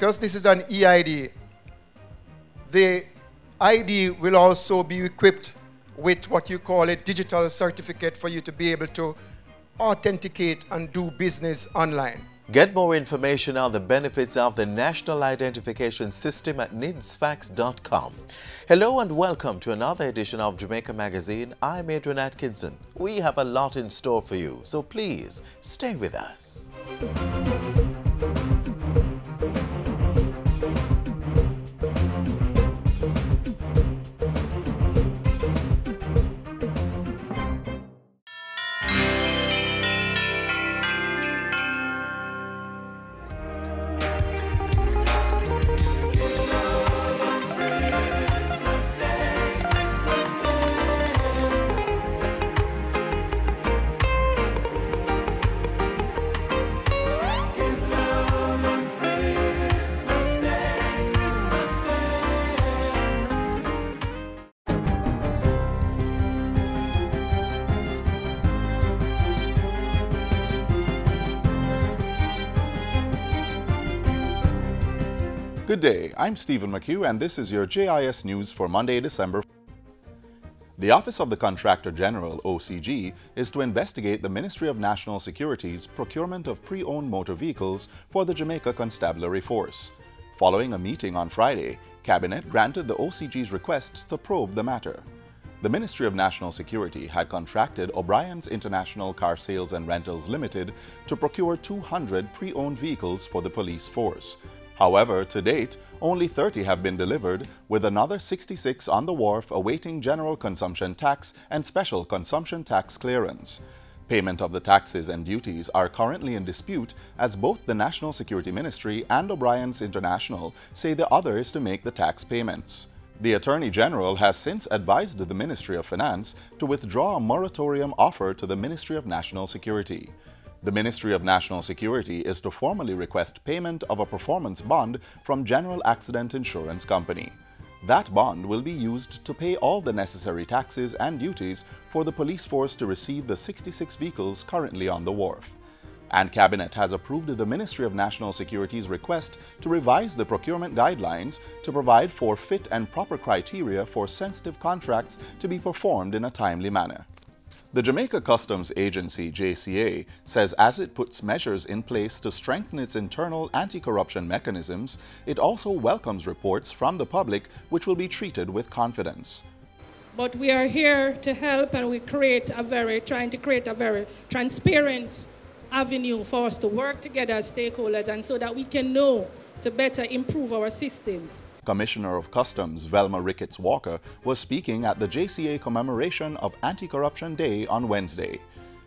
because this is an EID, the ID will also be equipped with what you call a digital certificate for you to be able to authenticate and do business online. Get more information on the benefits of the National Identification System at nidsfax.com. Hello and welcome to another edition of Jamaica Magazine. I'm Adrian Atkinson. We have a lot in store for you, so please stay with us. Good day, I'm Stephen McHugh and this is your JIS News for Monday, December. The Office of the Contractor General, OCG, is to investigate the Ministry of National Security's procurement of pre-owned motor vehicles for the Jamaica Constabulary Force. Following a meeting on Friday, Cabinet granted the OCG's request to probe the matter. The Ministry of National Security had contracted O'Brien's International Car Sales and Rentals Limited to procure 200 pre-owned vehicles for the police force. However, to date, only 30 have been delivered, with another 66 on the wharf awaiting general consumption tax and special consumption tax clearance. Payment of the taxes and duties are currently in dispute as both the National Security Ministry and O'Brien's International say the other is to make the tax payments. The Attorney General has since advised the Ministry of Finance to withdraw a moratorium offer to the Ministry of National Security. The Ministry of National Security is to formally request payment of a performance bond from General Accident Insurance Company. That bond will be used to pay all the necessary taxes and duties for the police force to receive the 66 vehicles currently on the wharf. And Cabinet has approved the Ministry of National Security's request to revise the procurement guidelines to provide for fit and proper criteria for sensitive contracts to be performed in a timely manner. The Jamaica Customs Agency, JCA, says as it puts measures in place to strengthen its internal anti-corruption mechanisms, it also welcomes reports from the public which will be treated with confidence. But we are here to help, and we trying to create a very transparent avenue for us to work together as stakeholders, and so that we can know to better improve our systems. Commissioner of Customs Velma Ricketts Walker was speaking at the JCA commemoration of Anti-Corruption Day on Wednesday.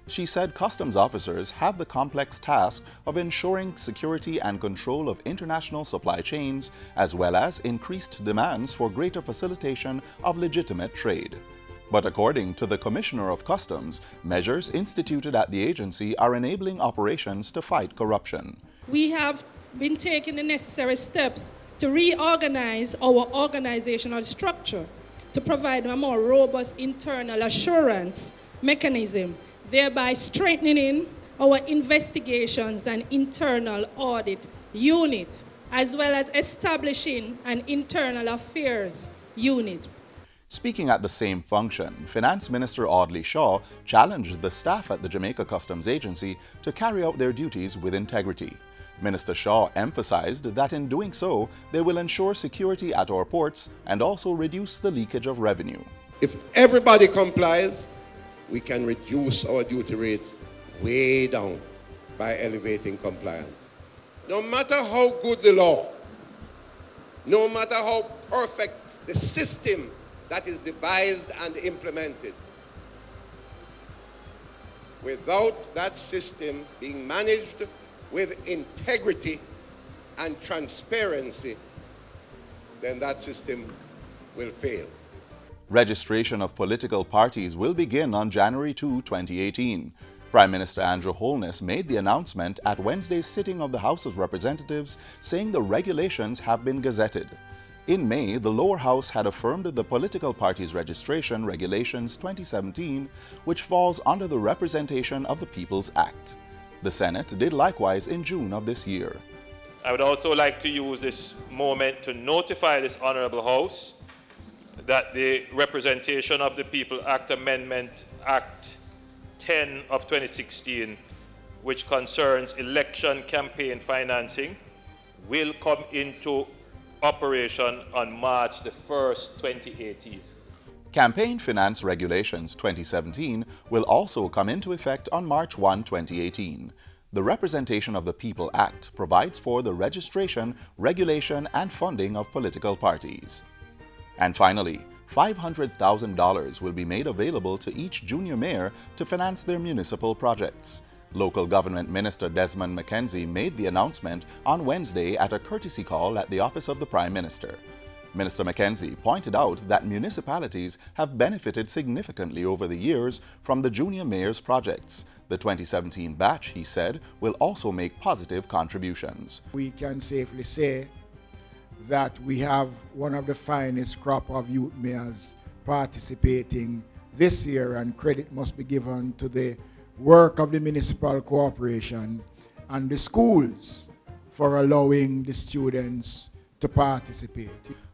She said customs officers have the complex task of ensuring security and control of international supply chains, as well as increased demands for greater facilitation of legitimate trade. But according to the Commissioner of Customs, measures instituted at the agency are enabling operations to fight corruption. We have been taking the necessary steps to reorganize our organizational structure to provide a more robust internal assurance mechanism, thereby strengthening our investigations and internal audit unit, as well as establishing an internal affairs unit. Speaking at the same function, Finance Minister Audley Shaw challenged the staff at the Jamaica Customs Agency to carry out their duties with integrity. Minister Shaw emphasized that in doing so, they will ensure security at our ports and also reduce the leakage of revenue. If everybody complies, we can reduce our duty rates way down by elevating compliance. No matter how good the law, no matter how perfect the system that is devised and implemented, without that system being managed with integrity and transparency, then that system will fail. Registration of political parties will begin on January 2, 2018. Prime Minister Andrew Holness made the announcement at Wednesday's sitting of the House of Representatives, saying the regulations have been gazetted. In May, the lower house had affirmed the Political Parties Registration Regulations 2017, which falls under the Representation of the People's Act. The Senate did likewise in June of this year. I would also like to use this moment to notify this Honourable House that the Representation of the People Act Amendment Act 10 of 2016, which concerns election campaign financing, will come into operation on March the 1st, 2018. Campaign Finance Regulations 2017 will also come into effect on March 1, 2018. The Representation of the People Act provides for the registration, regulation, and funding of political parties. And finally, $500,000 will be made available to each junior mayor to finance their municipal projects. Local Government Minister Desmond McKenzie made the announcement on Wednesday at a courtesy call at the Office of the Prime Minister. Minister McKenzie pointed out that municipalities have benefited significantly over the years from the Junior Mayors projects. The 2017 batch, he said, will also make positive contributions. We can safely say that we have one of the finest crop of youth mayors participating this year, and credit must be given to the work of the municipal corporation and the schools for allowing the students to participate.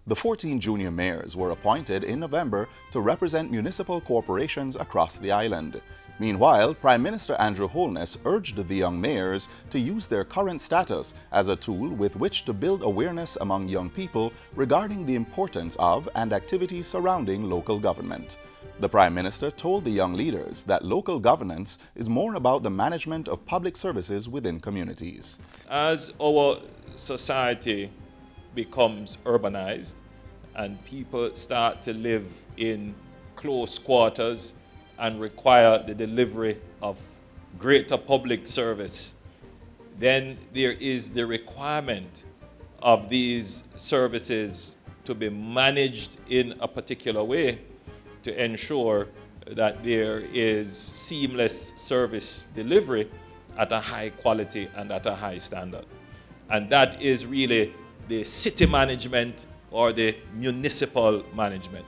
The 14 junior mayors were appointed in November to represent municipal corporations across the island. Meanwhile, Prime Minister Andrew Holness urged the young mayors to use their current status as a tool with which to build awareness among young people regarding the importance of and activities surrounding local government. The Prime Minister told the young leaders that local governance is more about the management of public services within communities. As our society becomes urbanized and people start to live in close quarters and require the delivery of greater public service, then there is the requirement of these services to be managed in a particular way to ensure that there is seamless service delivery at a high quality and at a high standard. And that is really the city management or the municipal management.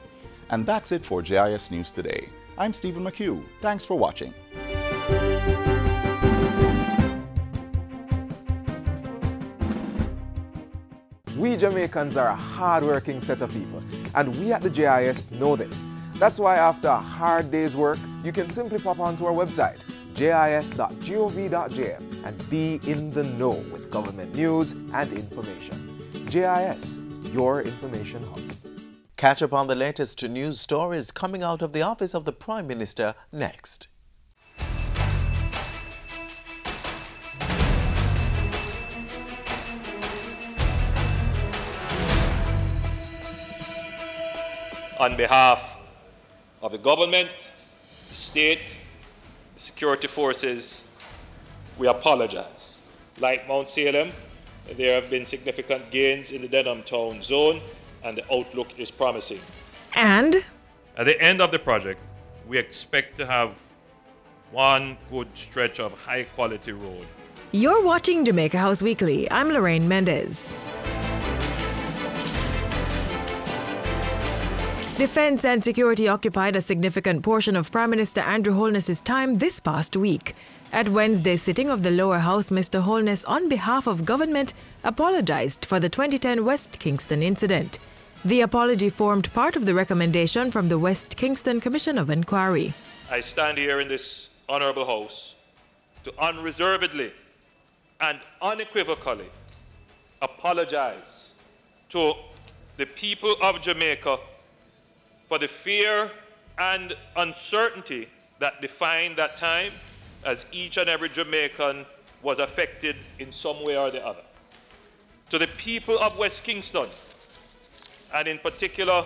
And that's it for JIS News Today. I'm Stephen McHugh. Thanks for watching. We Jamaicans are a hard-working set of people, and we at the JIS know this. That's why after a hard day's work, you can simply pop onto our website, jis.gov.jm, and be in the know with government news and information. JIS, your information hub. Catch up on the latest news stories coming out of the Office of the Prime Minister next. On behalf of the government, the state, the security forces, we apologize. Like Mount Salem, there have been significant gains in the Denham Town zone, and the outlook is promising. And at the end of the project, we expect to have one good stretch of high-quality road. you're watching Jamaica House Weekly. I'm Lorraine Mendez. Defense and security occupied a significant portion of Prime Minister Andrew Holness's time this past week. At Wednesday's sitting of the lower house, Mr. Holness, on behalf of government, apologized for the 2010 West Kingston incident. The apology formed part of the recommendation from the West Kingston Commission of Inquiry. I stand here in this honorable house to unreservedly and unequivocally apologize to the people of Jamaica for the fear and uncertainty that defined that time, as each and every Jamaican was affected in some way or the other. To the people of West Kingston, and in particular,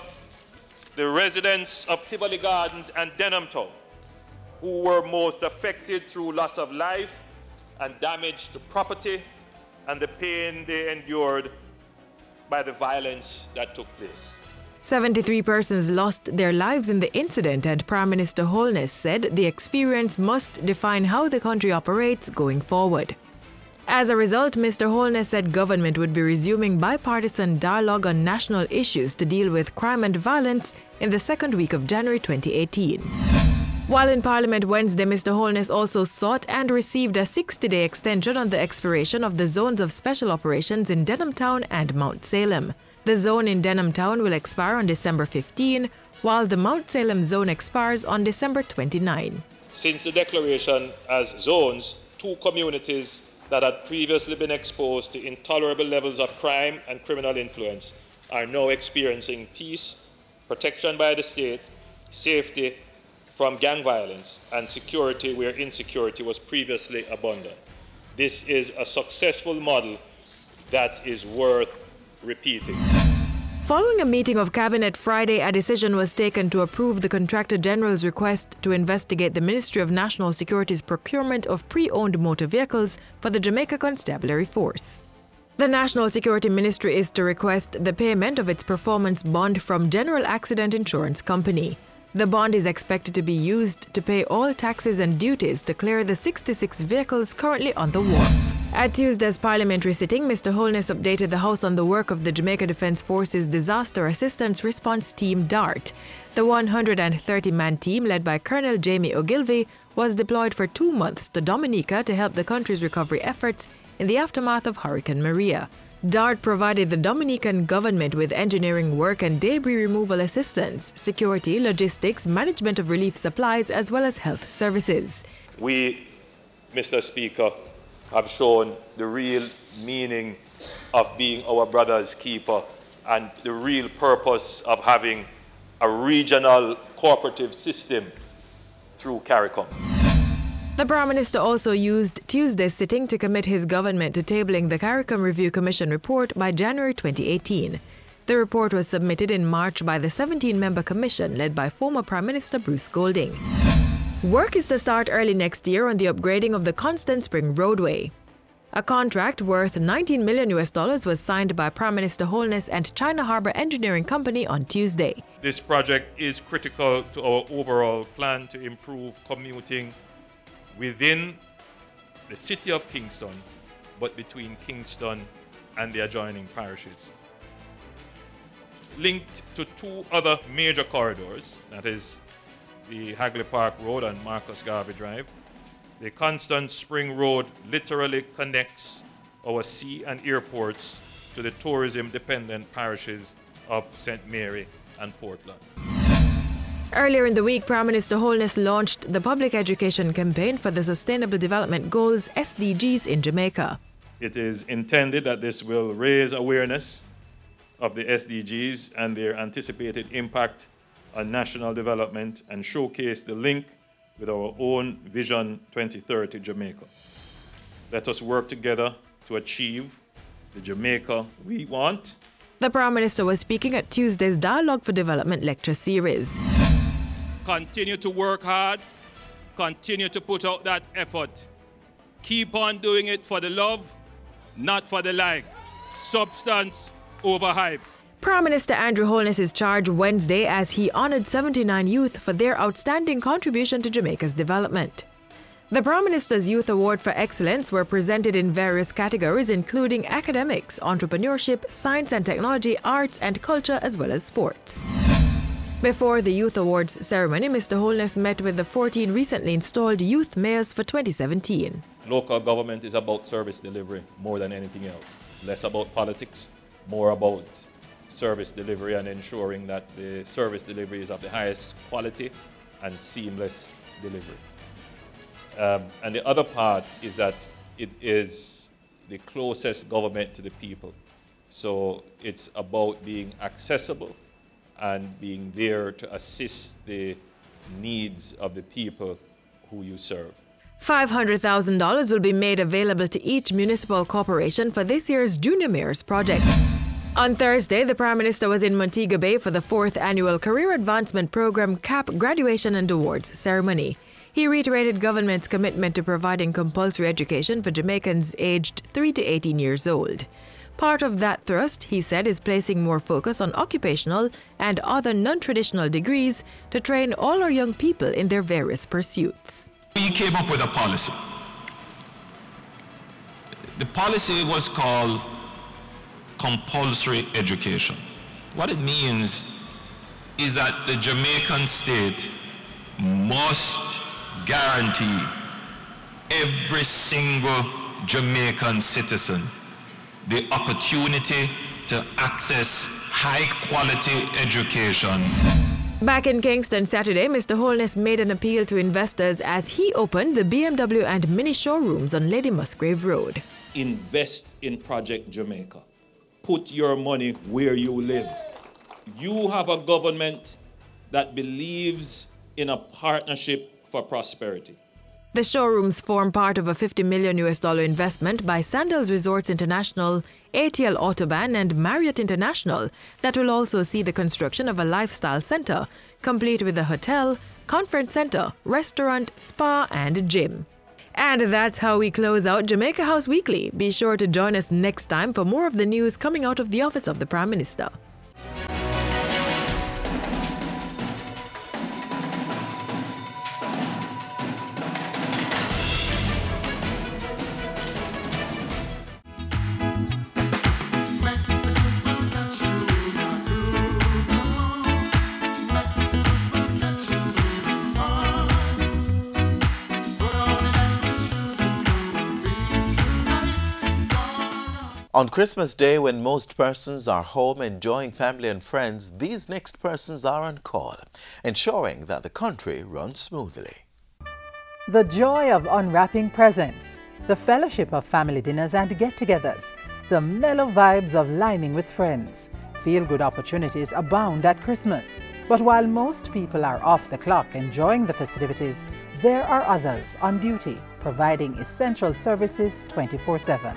the residents of Tivoli Gardens and Denham Town, who were most affected through loss of life and damage to property and the pain they endured by the violence that took place. 73 persons lost their lives in the incident, and Prime Minister Holness said the experience must define how the country operates going forward. As a result, Mr. Holness said government would be resuming bipartisan dialogue on national issues to deal with crime and violence in the second week of January 2018. While in Parliament Wednesday, Mr. Holness also sought and received a 60-day extension on the expiration of the zones of special operations in Denham Town and Mount Salem. The zone in Denham Town will expire on December 15, while the Mount Salem zone expires on December 29. Since the declaration as zones, 2 communities that had previously been exposed to intolerable levels of crime and criminal influence are now experiencing peace, protection by the state, safety from gang violence, and security where insecurity was previously abundant. This is a successful model that is worth repeating. Following a meeting of Cabinet Friday, a decision was taken to approve the Contractor General's request to investigate the Ministry of National Security's procurement of pre-owned motor vehicles for the Jamaica Constabulary Force. The National Security Ministry is to request the payment of its performance bond from General Accident Insurance Company. The bond is expected to be used to pay all taxes and duties to clear the 66 vehicles currently on the wharf. At Tuesday's parliamentary sitting, Mr. Holness updated the House on the work of the Jamaica Defence Force's Disaster Assistance Response Team DART. The 130-man team, led by Colonel Jamie Ogilvie, was deployed for 2 months to Dominica to help the country's recovery efforts in the aftermath of Hurricane Maria. DART provided the Dominican government with engineering work and debris removal assistance, security, logistics, management of relief supplies, as well as health services. We, Mr. Speaker, have shown the real meaning of being our brother's keeper and the real purpose of having a regional cooperative system through CARICOM. The Prime Minister also used Tuesday's sitting to commit his government to tabling the CARICOM Review Commission report by January 2018. The report was submitted in March by the 17-member commission led by former Prime Minister Bruce Golding. Work is to start early next year on the upgrading of the Constant Spring roadway. A contract worth $19 million was signed by Prime Minister Holness and China Harbour Engineering Company on Tuesday. This project is critical to our overall plan to improve commuting within the city of Kingston, but between Kingston and the adjoining parishes. Linked to 2 other major corridors, that is the Hagley Park Road and Marcus Garvey Drive, the Constant Spring Road literally connects our sea and airports to the tourism-dependent parishes of St. Mary and Portland. Earlier in the week, Prime Minister Holness launched the public education campaign for the Sustainable Development Goals (SDGs) in Jamaica. It is intended that this will raise awareness of the SDGs and their anticipated impact on national development and showcase the link with our own Vision 2030 Jamaica. Let us work together to achieve the Jamaica we want. The Prime Minister was speaking at Tuesday's Dialogue for Development lecture series. Continue to work hard, continue to put out that effort. Keep on doing it for the love, not for the like. Substance over hype. Prime Minister Andrew Holness is charged Wednesday as he honored 79 youth for their outstanding contribution to Jamaica's development. The Prime Minister's Youth Award for Excellence were presented in various categories including academics, entrepreneurship, science and technology, arts and culture, as well as sports. Before the Youth Awards ceremony, Mr. Holness met with the 14 recently installed youth mayors for 2017. Local government is about service delivery more than anything else. It's less about politics, more about service delivery and ensuring that the service delivery is of the highest quality and seamless delivery. And the other part is that it is the closest government to the people. So it's about being accessible and being there to assist the needs of the people who you serve. $500,000 will be made available to each municipal corporation for this year's Junior Mayor's project. On Thursday, the Prime Minister was in Montego Bay for the 4th annual Career Advancement Program CAP graduation and awards ceremony. He reiterated government's commitment to providing compulsory education for Jamaicans aged 3 to 18 years old. Part of that thrust, he said, is placing more focus on occupational and other non-traditional degrees to train all our young people in their various pursuits. We came up with a policy. The policy was called compulsory education. What it means is that the Jamaican state must guarantee every single Jamaican citizen the opportunity to access high-quality education. Back in Kingston Saturday, Mr. Holness made an appeal to investors as he opened the BMW and Mini showrooms on Lady Musgrave Road. Invest in Project Jamaica. Put your money where you live. You have a government that believes in a partnership for prosperity. The showrooms form part of a $50 million investment by Sandals Resorts International, ATL Autobahn and Marriott International that will also see the construction of a lifestyle center, complete with a hotel, conference center, restaurant, spa and gym. And that's how we close out Jamaica House Weekly. Be sure to join us next time for more of the news coming out of the office of the Prime Minister. On Christmas Day, when most persons are home enjoying family and friends, these next persons are on call, ensuring that the country runs smoothly. The joy of unwrapping presents, the fellowship of family dinners and get-togethers, the mellow vibes of lining with friends. Feel-good opportunities abound at Christmas. But while most people are off the clock enjoying the festivities, there are others on duty, providing essential services 24/7.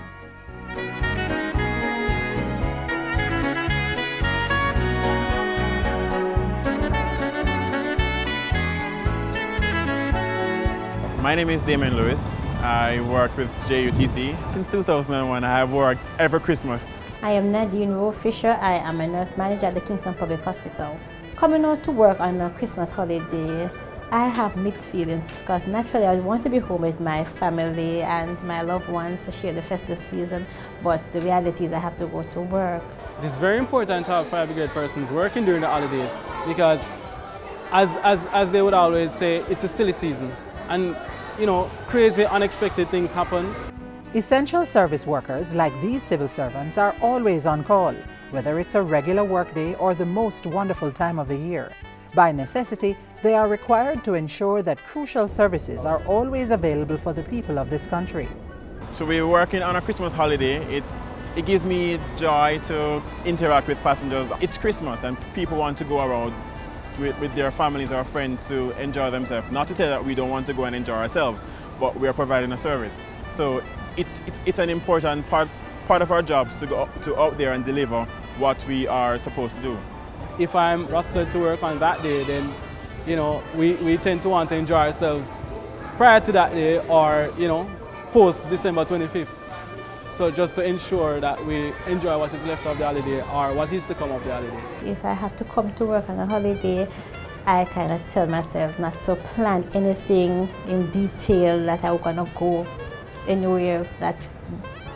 My name is Damon Lewis. I work with JUTC. Since 2001, I have worked every Christmas. I am Nadine Rowe Fisher. I am a nurse manager at the Kingston Public Hospital. Coming out to work on a Christmas holiday, I have mixed feelings because naturally I want to be home with my family and my loved ones to share the festive season, but the reality is I have to go to work. It is very important to have fire brigade persons working during the holidays because as they would always say, it's a silly season. And you know, crazy, unexpected things happen. Essential service workers like these civil servants are always on call, whether it's a regular workday or the most wonderful time of the year. By necessity, they are required to ensure that crucial services are always available for the people of this country. To be working on a Christmas holiday, it gives me joy to interact with passengers. It's Christmas and people want to go around with their families or friends to enjoy themselves. Not to say that we don't want to go and enjoy ourselves, but we are providing a service. So it's an important part of our jobs to go out there and deliver what we are supposed to do. If I'm rostered to work on that day, then you know we tend to want to enjoy ourselves prior to that day or you know post December 25th. So just to ensure that we enjoy what is left of the holiday or what is to come of the holiday. If I have to come to work on a holiday, I kind of tell myself not to plan anything in detail that I'm going to go anywhere that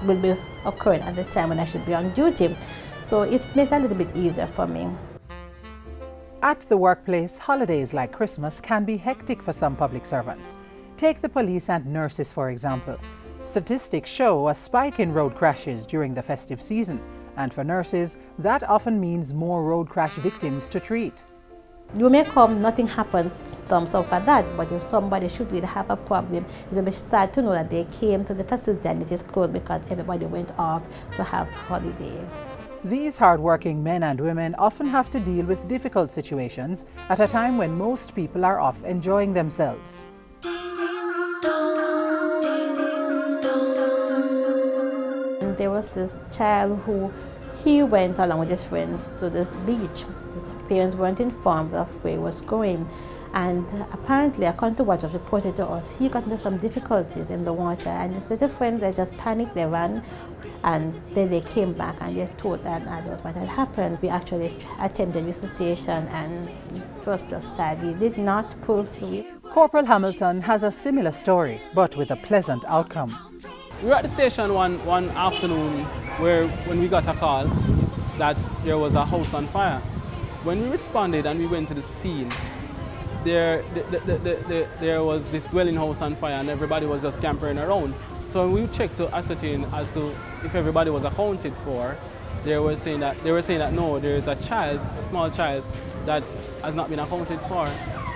will be occurring at the time when I should be on duty. So it makes it a little bit easier for me. At the workplace, holidays like Christmas can be hectic for some public servants. Take the police and nurses, for example. Statistics show a spike in road crashes during the festive season, and for nurses, that often means more road crash victims to treat. You may come, nothing happens, thumbs up for that, but if somebody should really have a problem, you will start to know that they came to the facility and it is closed because everybody went off to have a holiday. These hard-working men and women often have to deal with difficult situations at a time when most people are off enjoying themselves. There was this child who he went along with his friends to the beach. His parents weren't informed of where he was going. And apparently, according to what was reported to us, he got into some difficulties in the water. And his little friends, they just panicked, they ran. And then they came back and they told an adult what had happened. We actually attempted visitation and it was just sad. He did not pull through. Corporal Hamilton has a similar story, but with a pleasant outcome. We were at the station one afternoon when we got a call that there was a house on fire. When we responded and we went to the scene, there was this dwelling house on fire and everybody was just scampering around. So when we checked to ascertain as to if everybody was accounted for, they were saying that no, there is a child, a small child, that has not been accounted for.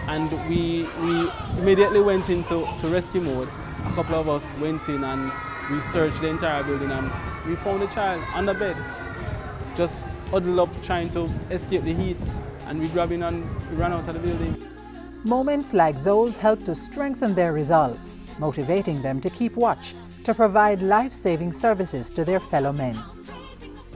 And we immediately went into rescue mode. A couple of us went in and we searched the entire building and we found the child on the bed, just huddled up trying to escape the heat, and we grabbed in and we ran out of the building. Moments like those help to strengthen their resolve, motivating them to keep watch, to provide life-saving services to their fellow men.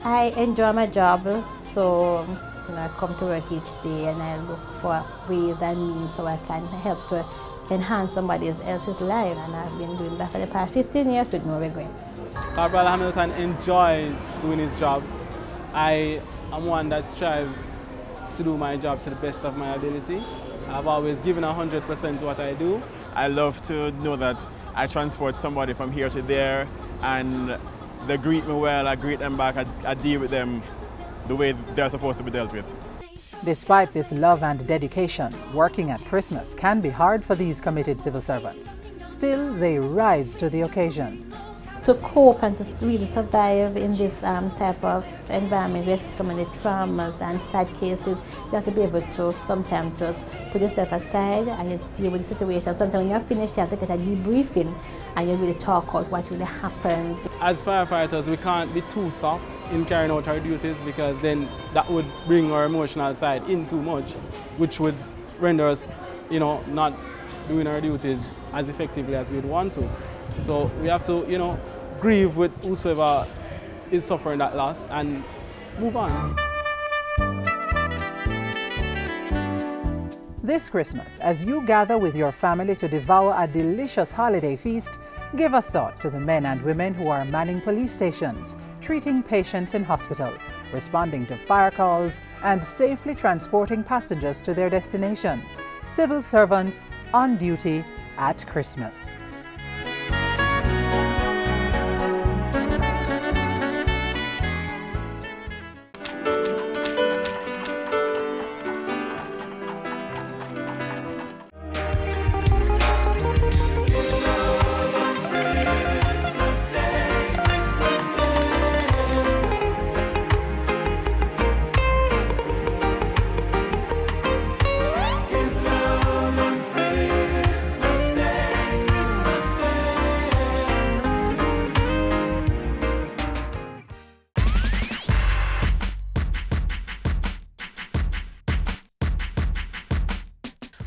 I enjoy my job, so I come to work each day and I look for ways and means so I can help to enhance somebody else's life, and I've been doing that for the past 15 years with no regrets. Corporal Hamilton enjoys doing his job. I am one that strives to do my job to the best of my ability. I've always given 100% to what I do. I love to know that I transport somebody from here to there, and they greet me well, I greet them back, I deal with them the way they're supposed to be dealt with. Despite this love and dedication, working at Christmas can be hard for these committed civil servants. Still, they rise to the occasion. To cope and to really survive in this type of environment where there's so many traumas and sad cases, you have to be able to sometimes just put yourself aside and you deal with the situation. Sometimes when you're finished, you have to get a debriefing and you really talk out what really happened. As firefighters, we can't be too soft in carrying out our duties, because then that would bring our emotional side in too much, which would render us, not doing our duties as effectively as we'd want to. So we have to, grieve with whosoever is suffering that loss and move on. This Christmas, as you gather with your family to devour a delicious holiday feast, give a thought to the men and women who are manning police stations, treating patients in hospital, responding to fire calls, and safely transporting passengers to their destinations. Civil servants on duty at Christmas.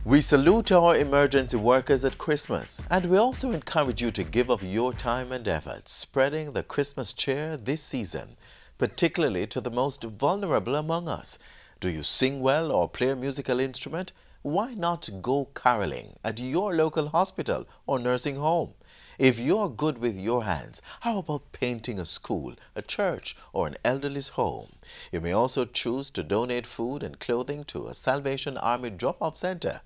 We salute our emergency workers at Christmas, and we also encourage you to give of your time and effort spreading the Christmas cheer this season, particularly to the most vulnerable among us. Do you sing well or play a musical instrument? Why not go caroling at your local hospital or nursing home? If you're good with your hands, how about painting a school, a church, or an elderly's home? You may also choose to donate food and clothing to a Salvation Army drop-off center.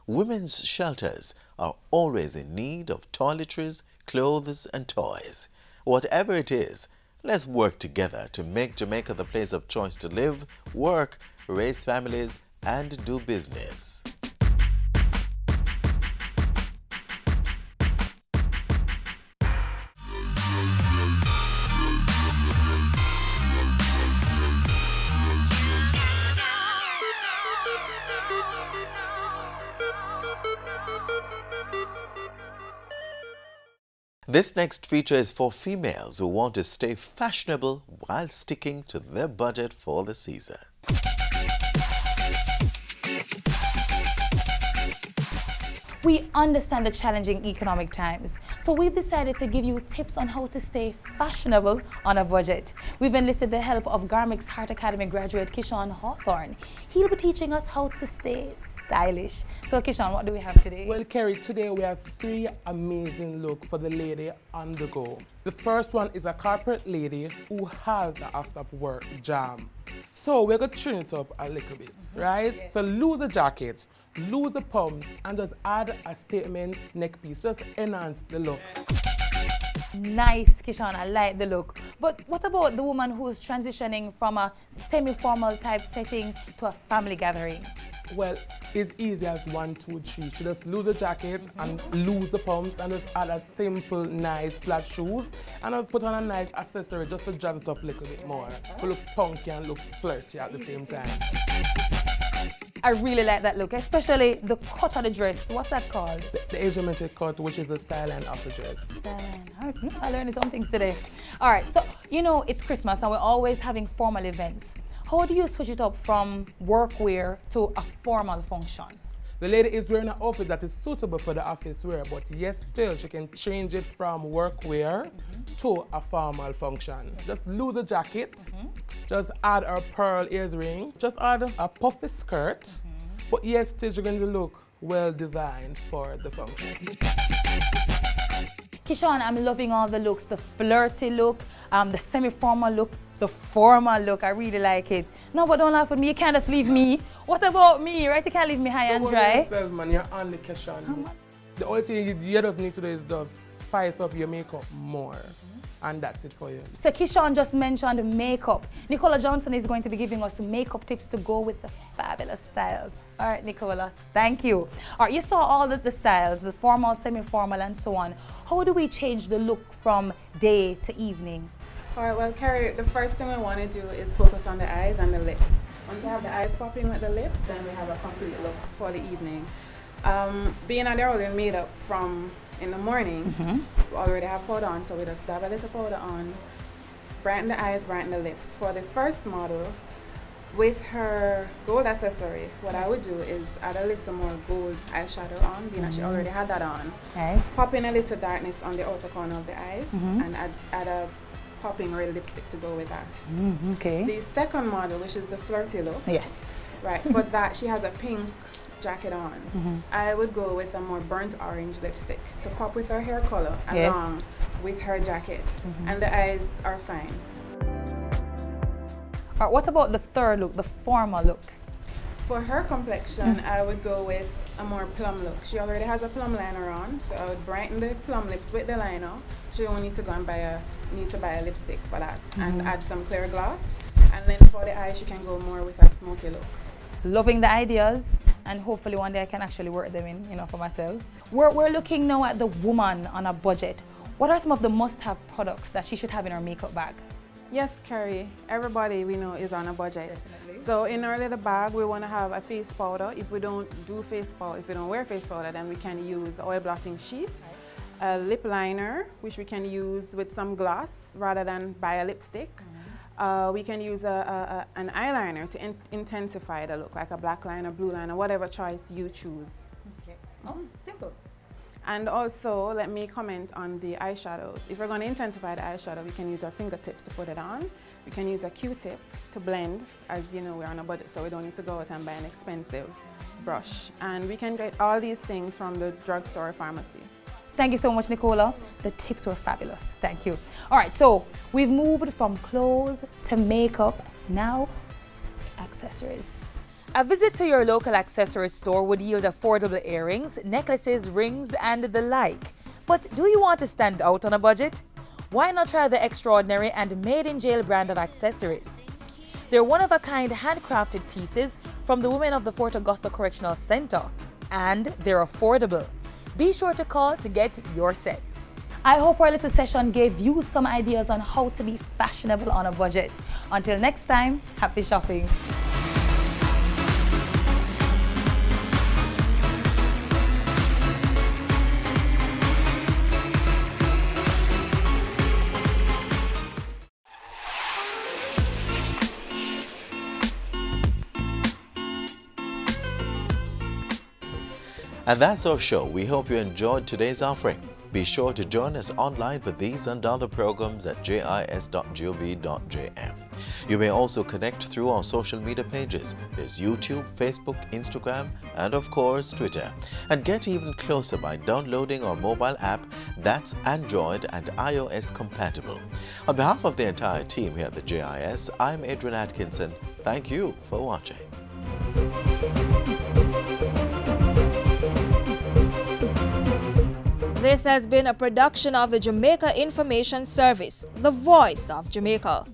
Women's shelters are always in need of toiletries, clothes, and toys. Whatever it is, let's work together to make Jamaica the place of choice to live, work, raise families, and do business. This next feature is for females who want to stay fashionable while sticking to their budget for the season. We understand the challenging economic times, so we've decided to give you tips on how to stay fashionable on a budget. We've enlisted the help of Garmix Heart Academy graduate Kishan Hawthorne. He'll be teaching us how to stay stylish. So Kishan, what do we have today? Well, Kerry, today we have 3 amazing looks for the lady on the go. The first one is a corporate lady who has the after work jam. So we're going to tune it up a little bit, right? Yes. So lose the jacket, lose the pumps, and just add a statement neck piece. Just enhance the look. Nice, Kishan, I like the look. But what about the woman who's transitioning from a semi-formal type setting to a family gathering? Well, it's easy as 1, 2, 3. She just lose the jacket and lose the pumps and just add a simple, nice flat shoes and just put on a nice accessory just to jazz it up a little bit more. To look funky and look flirty at the same time. I really like that look, especially the cut of the dress. What's that called? The asymmetric cut, which is the style line of the dress. Style line. I learned some things today. All right, so you know it's Christmas and we're always having formal events. How do you switch it up from workwear to a formal function? The lady is wearing an outfit that is suitable for the office wear, but yes, still she can change it from workwear to a formal function. Just lose the jacket, just add a pearl earring, just add a puffy skirt, but yes, still you're going to look well designed for the function. Keyshawn, I'm loving all the looks, the flirty look, the semi-formal look, the formal look. I really like it. No, but don't laugh at me. You can't just leave me. What about me, right? You can't leave me high and dry. Yourself, man. You're on the Keyshawn. The only thing you just need to do is just spice up your makeup more. And that's it for you. So Keyshawn just mentioned makeup. Nicola Johnson is going to be giving us makeup tips to go with the fabulous styles. All right, Nicola, thank you. All right, you saw all the styles, the formal, semi-formal, and so on. How do we change the look from day to evening? All right, well, Carrie, the first thing we want to do is focus on the eyes and the lips. Once we have the eyes popping with the lips, then we have a complete look for the evening. Being that they're already made up from in the morning, we already have powder on, so we just dab a little powder on, brighten the eyes, brighten the lips. For the first model, with her gold accessory, what I would do is add a little more gold eyeshadow on, being that she already had that on. Okay. Pop in a little darkness on the outer corner of the eyes, and add a popping red lipstick to go with that. Okay. The second model, which is the flirty look. Yes. Right, for that she has a pink jacket on. I would go with a more burnt orange lipstick to pop with her hair color along with her jacket. And the eyes are fine. All right, what about the third look, the formal look? For her complexion, I would go with a more plum look. She already has a plum liner on, so I would brighten the plum lips with the liner. She won't need to go and buy a lipstick for that, and add some clear gloss. And then for the eyes, she can go more with a smoky look. Loving the ideas, and hopefully one day I can actually work them in, for myself. We're looking now at the woman on a budget. What are some of the must-have products that she should have in her makeup bag? Yes, Carrie, everybody we know is on a budget. Definitely. So in our little bag, we want to have a face powder. If we don't wear face powder, then we can use oil blotting sheets, a lip liner, which we can use with some gloss rather than buy a lipstick. We can use an eyeliner to intensify the look, like a black liner, blue liner, whatever choice you choose. Okay. Oh, simple. And also, let me comment on the eyeshadows. If we're going to intensify the eyeshadow, we can use our fingertips to put it on. We can use a Q-tip to blend. As you know, we're on a budget, so we don't need to go out and buy an expensive brush. And we can get all these things from the drugstore or pharmacy. Thank you so much, Nicola. The tips were fabulous. Thank you. All right, so we've moved from clothes to makeup, now accessories. A visit to your local accessory store would yield affordable earrings, necklaces, rings, and the like. But do you want to stand out on a budget? Why not try the extraordinary and made-in-jail brand of accessories? They're one-of-a-kind handcrafted pieces from the women of the Fort Augusta Correctional Center, and they're affordable. Be sure to call to get your set. I hope our little session gave you some ideas on how to be fashionable on a budget. Until next time, happy shopping. And that's our show. We hope you enjoyed today's offering. Be sure to join us online for these and other programs at jis.gov.jm. You may also connect through our social media pages. There's YouTube, Facebook, Instagram, and of course Twitter. And get even closer by downloading our mobile app that's Android and iOS compatible. On behalf of the entire team here at the JIS, I'm Adrian Atkinson. Thank you for watching. This has been a production of the Jamaica Information Service, the voice of Jamaica.